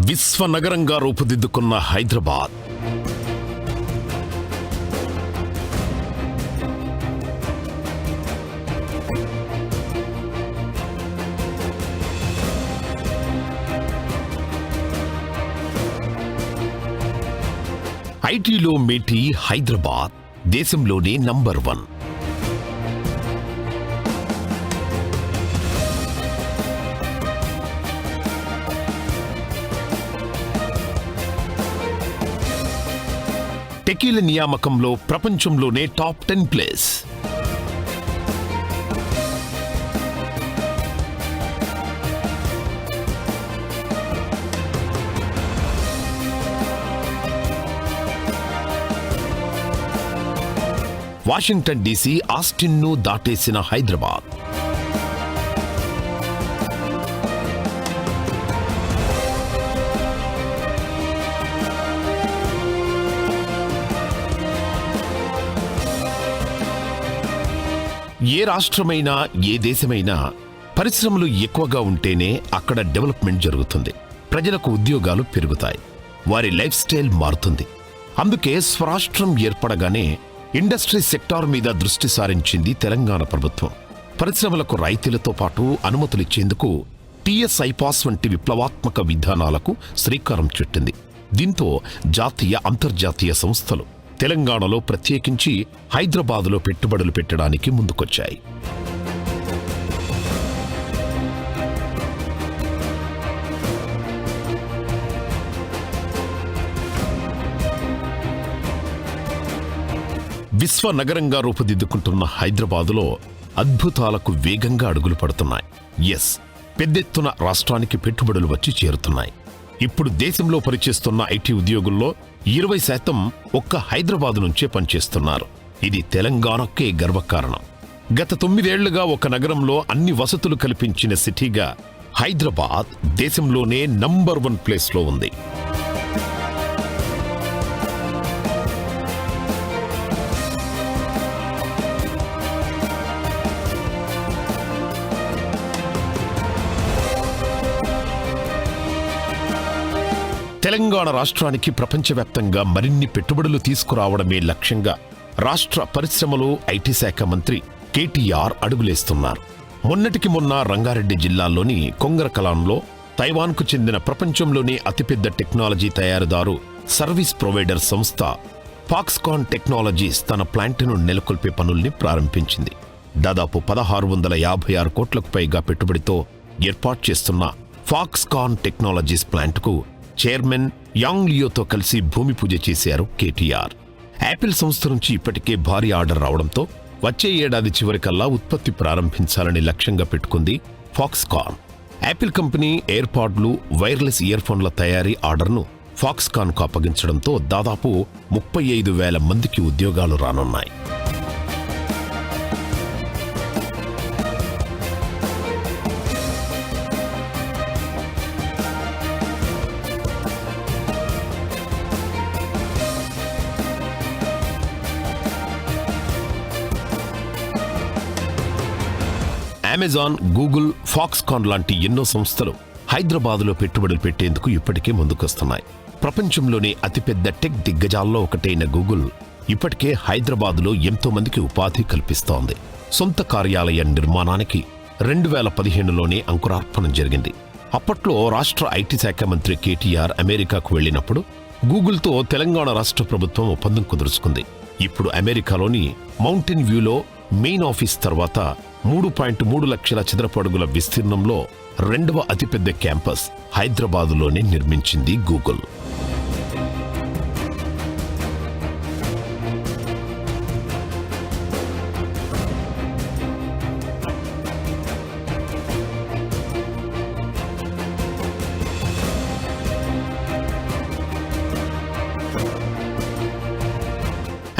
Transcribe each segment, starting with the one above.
విశ్వనగరంగా రూపుదిద్దుకున్న హైదరాబాద్ ఐటీలో మేటి హైదరాబాద్ దేశంలోనే నంబర్ 1. టెకీల నియామకంలో ప్రపంచంలోనే టాప్ 10 ప్లేస్. వాషింగ్టన్ డీసీ ఆస్టిన్ను దాటేసిన హైదరాబాద్. ఏ రాష్ట్రమైనా ఏ దేశమైనా పరిశ్రమలు ఎక్కువగా ఉంటేనే అక్కడ డెవలప్మెంట్ జరుగుతుంది. ప్రజలకు ఉద్యోగాలు పెరుగుతాయి, వారి లైఫ్ స్టైల్ మారుతుంది. అందుకే స్వరాష్ట్రం ఏర్పడగానే ఇండస్ట్రీ సెక్టార్ మీద దృష్టి సారించింది తెలంగాణ ప్రభుత్వం. పరిశ్రమలకు రాయితీలతో పాటు అనుమతులిచ్చేందుకు టీఎస్ ఐపాస్ వంటి విప్లవాత్మక విధానాలకు శ్రీకారం చుట్టింది. దీంతో జాతీయ అంతర్జాతీయ సంస్థలు తెలంగాణలో ప్రత్యేకించి హైదరాబాదులో పెట్టుబడులు పెట్టడానికి ముందుకొచ్చాయి. విశ్వనగరంగా రూపుదిద్దుకుంటున్న హైదరాబాదులో అద్భుతాలకు వేగంగా అడుగులు పడుతున్నాయి. పెద్దెత్తున రాష్ట్రానికి పెట్టుబడులు వచ్చి చేరుతున్నాయి. ఇప్పుడు దేశంలో పనిచేస్తున్న ఐటీ ఉద్యోగుల్లో 20% ఒక్క హైదరాబాదు నుంచే పనిచేస్తున్నారు. ఇది తెలంగాణకే గర్వకారణం. గత 9 ఏళ్లుగా ఒక నగరంలో అన్ని వసతులు కల్పించిన సిటీగా హైదరాబాద్ దేశంలోనే నంబర్ 1 ప్లేస్లో ఉంది. తెలంగాణ రాష్ట్రానికి ప్రపంచవ్యాప్తంగా మరిన్ని పెట్టుబడులు తీసుకురావడమే లక్ష్యంగా రాష్ట్ర పరిశ్రమలు ఐటీ శాఖ మంత్రి కేటీఆర్ అడుగులేస్తున్నారు. మొన్నటికి మొన్న రంగారెడ్డి జిల్లాలోని కొంగరకలాన్లో తైవాన్కు చెందిన ప్రపంచంలోనే అతిపెద్ద టెక్నాలజీ తయారుదారు సర్వీస్ ప్రొవైడర్ సంస్థ ఫాక్స్కాన్ టెక్నాలజీస్ తన ప్లాంట్ను నెలకొల్పే పనుల్ని ప్రారంభించింది. దాదాపు 1656 కోట్లకు పైగా పెట్టుబడితో ఏర్పాటు చేస్తున్న ఫాక్స్కాన్ టెక్నాలజీస్ ప్లాంట్కు చైర్మన్ యాంగ్ లియోతో కలిసి భూమి పూజ చేశారు కేటీఆర్. యాపిల్ సంస్థ నుంచి ఇప్పటికే భారీ ఆర్డర్ రావడంతో వచ్చే ఏడాది చివరికల్లా ఉత్పత్తి ప్రారంభించాలని లక్ష్యంగా పెట్టుకుంది ఫాక్స్కాన్. యాపిల్ కంపెనీ ఎయిర్పాడ్లు, వైర్లెస్ ఇయర్ఫోన్ల తయారీ ఆర్డర్ను ఫాక్స్కాన్కు అప్పగించడంతో దాదాపు 35,000 మందికి ఉద్యోగాలు రానున్నాయి. అమెజాన్, గూగుల్, ఫాక్స్కాన్ లాంటి ఎన్నో సంస్థలు హైదరాబాదులో పెట్టుబడులు పెట్టేందుకు ఇప్పటికే ముందుకొస్తున్నాయి. ప్రపంచంలోనే అతిపెద్ద టెక్ దిగ్గజాల్లో ఒకటైన గూగుల్ ఇప్పటికే హైదరాబాదులో ఎంతో మందికి ఉపాధి కల్పిస్తోంది. సొంత కార్యాలయ నిర్మాణానికి 2015లోనే అంకురార్పణం జరిగింది. అప్పట్లో రాష్ట్ర ఐటీ శాఖ మంత్రి కేటీఆర్ అమెరికాకు వెళ్లినప్పుడు గూగుల్తో తెలంగాణ రాష్ట్ర ప్రభుత్వం ఒప్పందం కుదుర్చుకుంది. ఇప్పుడు అమెరికాలోని మౌంటైన్ వ్యూలో మెయిన్ ఆఫీస్ తర్వాత 3.3 లక్షల చదరపు అడుగుల విస్తీర్ణంలో 2వ అతిపెద్ద క్యాంపస్ హైదరాబాదులోనే నిర్మించింది గూగుల్.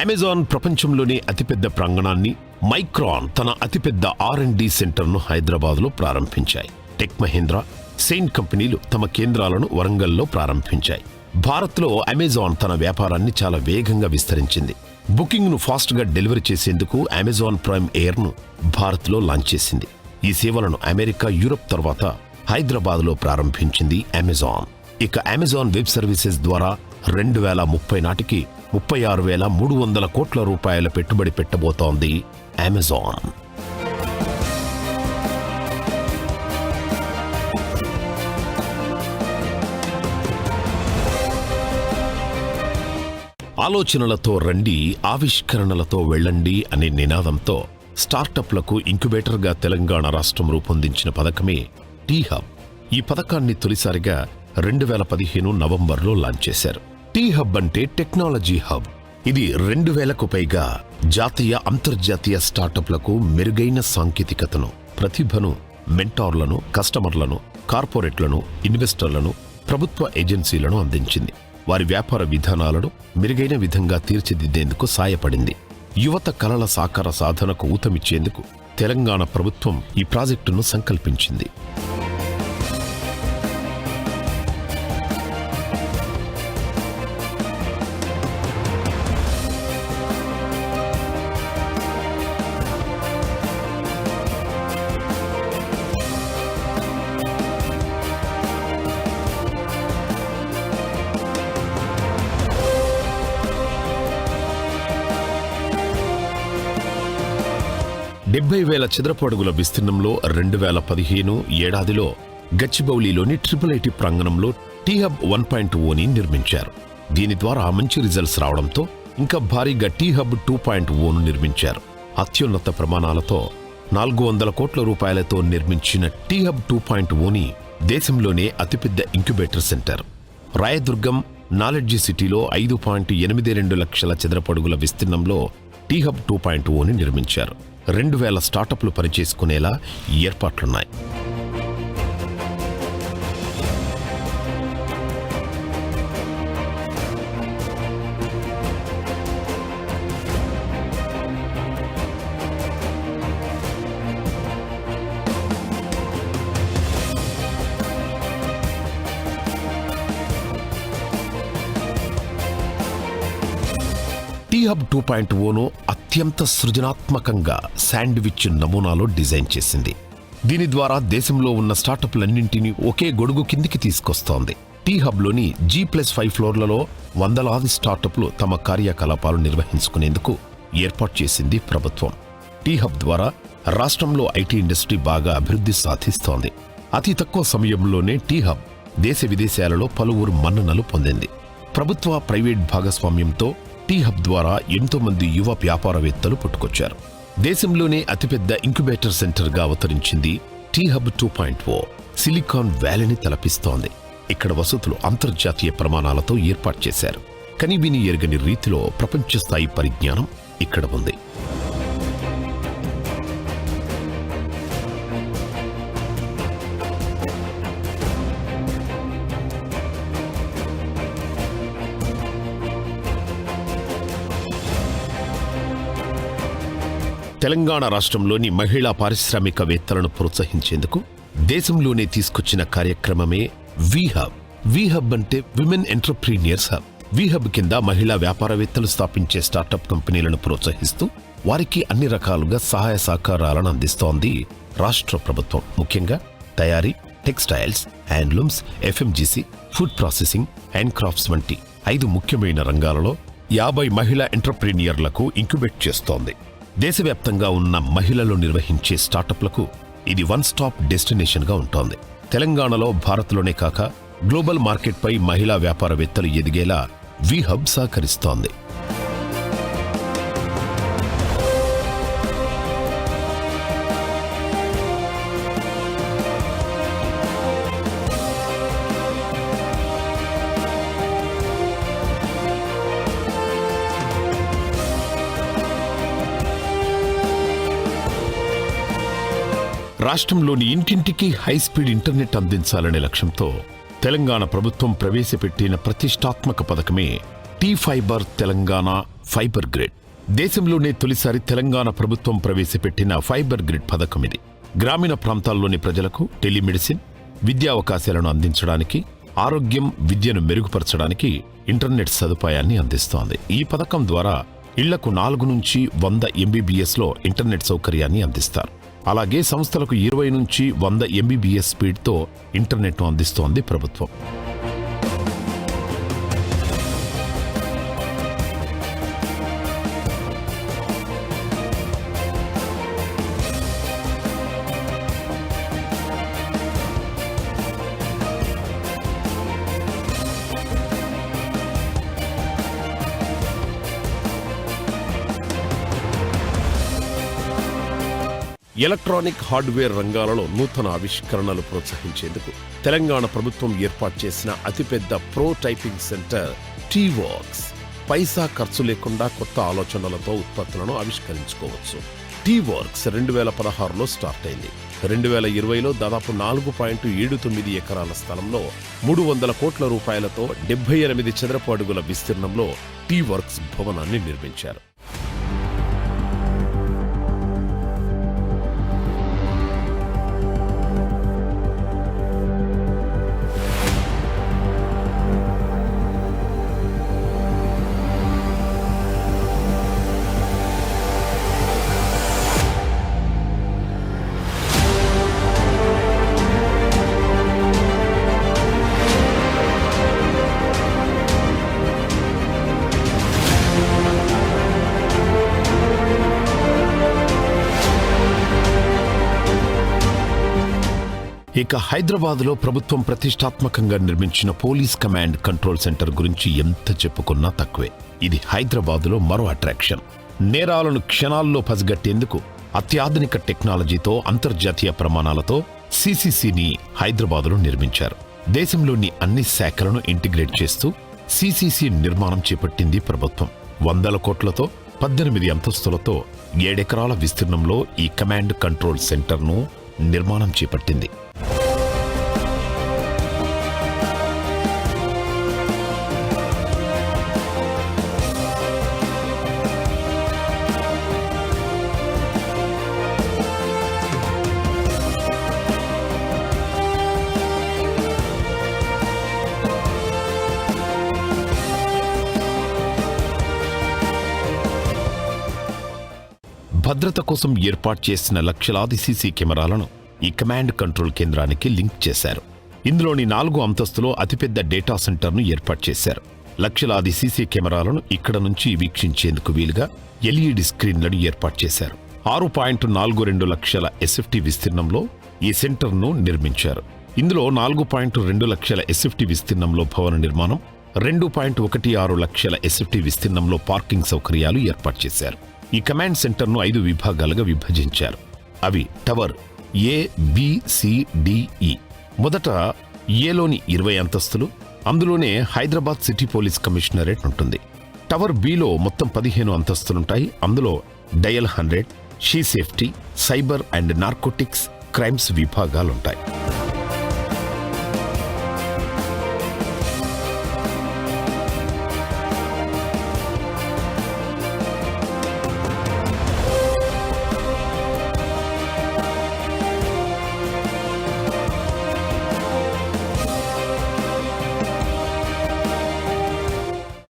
అమెజాన్ ప్రపంచంలోనే అతిపెద్ద ప్రాంగణాన్ని, మైక్రాన్ తన అతిపెద్ద R&D సెంటర్ను హైదరాబాద్లో ప్రారంభించాయి. టెక్ మహీంద్రా, సెయింట్ కంపెనీలు తమ కేంద్రాలను వరంగల్లో ప్రారంభించాయి. భారత్లో అమెజాన్ తన వ్యాపారాన్ని చాలా వేగంగా విస్తరించింది. బుకింగ్ను ఫాస్ట్గా డెలివరీ చేసేందుకు అమెజాన్ ప్రైమ్ ఎయిర్ను భారత్లో లాంచ్ చేసింది. ఈ సేవలను అమెరికా, యూరప్ తర్వాత హైదరాబాద్లో ప్రారంభించింది అమెజాన్. ఇక అమెజాన్ వెబ్ సర్వీసెస్ ద్వారా 2030 నాటికి 36,300 కోట్ల రూపాయల పెట్టుబడి పెట్టబోతోంది అమెజాన్. ఆలోచనలతో రండి, ఆవిష్కరణలతో వెళ్ళండి అనే నినాదంతో స్టార్టప్లకు ఇంక్యుబేటర్గా తెలంగాణ రాష్ట్రం రూపొందించిన పథకమే టీ-హబ్. ఈ పథకాన్ని తొలిసారిగా 2015 నవంబర్లో లాంచ్ చేశారు. టీ-హబ్ అంటే టెక్నాలజీ హబ్. ఇది 2,000కు పైగా జాతీయ, అంతర్జాతీయ స్టార్టప్లకు మెరుగైన సాంకేతికతను, ప్రతిభను, మెంటార్లను, కస్టమర్లను, కార్పొరేట్లను, ఇన్వెస్టర్లను, ప్రభుత్వ ఏజెన్సీలను అందించింది. వారి వ్యాపార విధానాలను మెరుగైన విధంగా తీర్చిదిద్దేందుకు సాయపడింది. యువత కలల సాకార సాధనకు ఊతమిచ్చేందుకు తెలంగాణ ప్రభుత్వం ఈ ప్రాజెక్టును సంకల్పించింది. ,000 చదరపు అడుగుల విస్తీర్ణంలో 2015 ఏడాదిలో గచ్చిబౌలిలోని ట్రిపుల్-ఐటీ ప్రాంగణంలో టీ-హబ్ 1.0ని నిర్మించారు. దీని ద్వారా మంచి రిజల్ట్స్ రావడంతో ఇంకా భారీగా టీ-హబ్ 2.0ను నిర్మించారు. అత్యున్నత ప్రమాణాలతో 400 కోట్ల రూపాయలతో నిర్మించిన టీ-హబ్ 2.0ని దేశంలోనే అతిపెద్ద ఇంక్యుబేటర్ సెంటర్. రాయదుర్గం నాలెడ్జి సిటీలో 5.82 లక్షల చదరపు అడుగుల విస్తీర్ణంలో టీ-హబ్ 2.0ని నిర్మించారు. 2,000 స్టార్టప్లు పనిచేసుకునేలా ఏర్పాట్లున్నాయి. టీ-హబ్ 2.0ను అత్యంత సృజనాత్మకంగా శాండ్విచ్ నమూనాలో డిజైన్ చేసింది. దీని ద్వారా దేశంలో ఉన్న స్టార్టప్లన్నింటినీ ఒకే గొడుగు కిందికి తీసుకొస్తోంది. టీ-హబ్లోని G+5 ఫ్లోర్లలో వందలాది స్టార్టప్లు తమ కార్యకలాపాలు నిర్వహించుకునేందుకు ఏర్పాటు చేసింది ప్రభుత్వం. టీ-హబ్ ద్వారా రాష్ట్రంలో ఐటీ ఇండస్ట్రీ బాగా అభివృద్ధి సాధిస్తోంది. అతి తక్కువ సమయంలోనే టీ-హబ్ దేశ విదేశాలలో పలువురు మన్ననలు పొందింది. ప్రభుత్వ, ప్రైవేట్ భాగస్వామ్యంతో టీ-హబ్ ద్వారా ఎంతో మంది యువ వ్యాపారవేత్తలు పుట్టుకొచ్చారు. దేశంలోనే అతిపెద్ద ఇంక్యుబేటర్ సెంటర్గా అవతరించింది టీ-హబ్ 2.0. సిలికాన్ వ్యాలీని తలపిస్తోంది. ఇక్కడ వసతులు అంతర్జాతీయ ప్రమాణాలతో ఏర్పాటు చేశారు. కనివిని ఎరగని రీతిలో ప్రపంచ స్థాయి పరిజ్ఞానం ఇక్కడ ఉంది. తెలంగాణ రాష్ట్రంలోని మహిళా పారిశ్రామికవేత్తలను ప్రోత్సహించేందుకు దేశంలోనే తీసుకొచ్చిన కార్యక్రమమే వి-హబ్. వి-హబ్ అంటే విమెన్ ఎంటర్‌ప్రీనియర్స్ హబ్. వి-హబ్ కింద మహిళా వ్యాపారవేత్తలు స్థాపించే స్టార్టప్ కంపెనీలను ప్రోత్సహిస్తూ వారికి అన్ని రకాలుగా సహాయ సహకారాలను అందిస్తోంది రాష్ట్ర ప్రభుత్వం. ముఖ్యంగా తయారీ, textiles, handlooms, FMCG, food processing, hand crafts వంటి 5 ముఖ్యమైన రంగాలలో 50 మహిళా ఎంటర్‌ప్రీనియర్లకు ఇంక్యుబేట్ చేస్తోంది. దేశవ్యాప్తంగా ఉన్న మహిళలు నిర్వహించే స్టార్టప్లకు ఇది వన్ స్టాప్ డెస్టినేషన్గా ఉంటోంది. తెలంగాణలో, భారత్లోనే కాక గ్లోబల్ మార్కెట్పై మహిళా వ్యాపారవేత్తలు ఎదిగేలా వి-హబ్ సహకరిస్తోంది. రాష్ట్రంలోని ఇంటింటికి హైస్పీడ్ ఇంటర్నెట్ అందించాలనే లక్ష్యంతో తెలంగాణ ప్రభుత్వం ప్రవేశపెట్టిన ప్రతిష్టాత్మక పథకమే టీ-ఫైబర్ తెలంగాణ ఫైబర్ గ్రిడ్. దేశంలోనే తొలిసారి తెలంగాణ ప్రభుత్వం ప్రవేశపెట్టిన ఫైబర్ గ్రిడ్ పథకం ఇది. గ్రామీణ ప్రాంతాల్లోని ప్రజలకు టెలిమెడిసిన్, విద్యా అవకాశాలను అందించడానికి, ఆరోగ్యం, విద్యను మెరుగుపరచడానికి ఇంటర్నెట్ సదుపాయాన్ని అందిస్తోంది. ఈ పథకం ద్వారా ఇళ్లకు 4 నుంచి 100 MBBSలో ఇంటర్నెట్ సౌకర్యాన్ని అందిస్తారు. అలాగే సంస్థలకు 20 నుంచి 100 MBBS స్పీడ్తో ఇంటర్నెట్ను అందిస్తోంది ప్రభుత్వం. ఎలక్ట్రానిక్ హార్డ్వేర్ రంగాలలో నూతన ఆవిష్కరణలు ప్రోత్సహించేందుకు తెలంగాణ ప్రభుత్వం ఏర్పాటు చేసిన అతిపెద్ద ప్రో టైపింగ్ సెంటర్ టీవర్క్స్. పైసా ఖర్చు లేకుండా కొత్త ఆలోచనలతో ఉత్పత్తులను ఆవిష్కరించుకోవచ్చు. టీవర్క్స్ 2016లో స్టార్ట్ అయింది. 2020లో దాదాపు 4.79 ఎకరాల స్థలంలో 300 కోట్ల రూపాయలతో 78 చదరపు అడుగుల విస్తీర్ణంలో టీవర్క్స్ భవనాన్ని నిర్మించారు. ఇక హైదరాబాద్లో ప్రభుత్వం ప్రతిష్టాత్మకంగా నిర్మించిన పోలీస్ కమాండ్ కంట్రోల్ సెంటర్ గురించి ఎంత చెప్పుకున్నా తక్కువే. ఇది హైదరాబాద్లో మరో అట్రాక్షన్. నేరాలను క్షణాల్లో పసిగట్టేందుకు అత్యాధునిక టెక్నాలజీతో అంతర్జాతీయ ప్రమాణాలతో సిసిసిని హైదరాబాద్లో నిర్మించారు. దేశంలోని అన్ని శాఖలను ఇంటిగ్రేట్ చేస్తూ సిసిసి నిర్మాణం చేపట్టింది ప్రభుత్వం. 100 కోట్లతో 18 అంతస్తులతో 7 ఎకరాల విస్తీర్ణంలో ఈ కమాండ్ కంట్రోల్ సెంటర్ను నిర్మాణం చేపట్టింది. భద్రత కోసం ఏర్పాటు చేసిన లక్షలాది సీసీ కెమెరాలను ఈ కమాండ్ కంట్రోల్ కేంద్రానికి లింక్ చేశారు. ఇందులోని 4 అంతస్తులో అతిపెద్ద డేటా సెంటర్ను ఏర్పాటు చేశారు. లక్షలాది సీసీ కెమెరాలను ఇక్కడ నుంచి వీక్షించేందుకు వీలుగా ఎల్ఈడి స్క్రీన్లను ఏర్పాటు చేశారు. 6.42 లక్షల ఎస్ఎఫ్టీ విస్తీర్ణంలో ఈ సెంటర్ను నిర్మించారు. ఇందులో 4.2 లక్షల ఎస్ఎఫ్టీ విస్తీర్ణంలో భవన నిర్మాణం, 2.16 లక్షల ఎస్ఎఫ్టీ విస్తీర్ణంలో పార్కింగ్ సౌకర్యాలు ఏర్పాటు చేశారు. ఈ కమాండ్ సెంటర్ను 5 విభాగాలుగా విభజించారు. అవి tower A, B, C, D, E. మొదట ఏలోని 20 అంతస్తులు, అందులోనే హైదరాబాద్ సిటీ పోలీస్ కమిషనరేట్ ఉంటుంది. టవర్ బిలో మొత్తం 15 అంతస్తులుంటాయి. అందులో dial 100, she safety, cyber and narcotics crimes విభాగాలుంటాయి.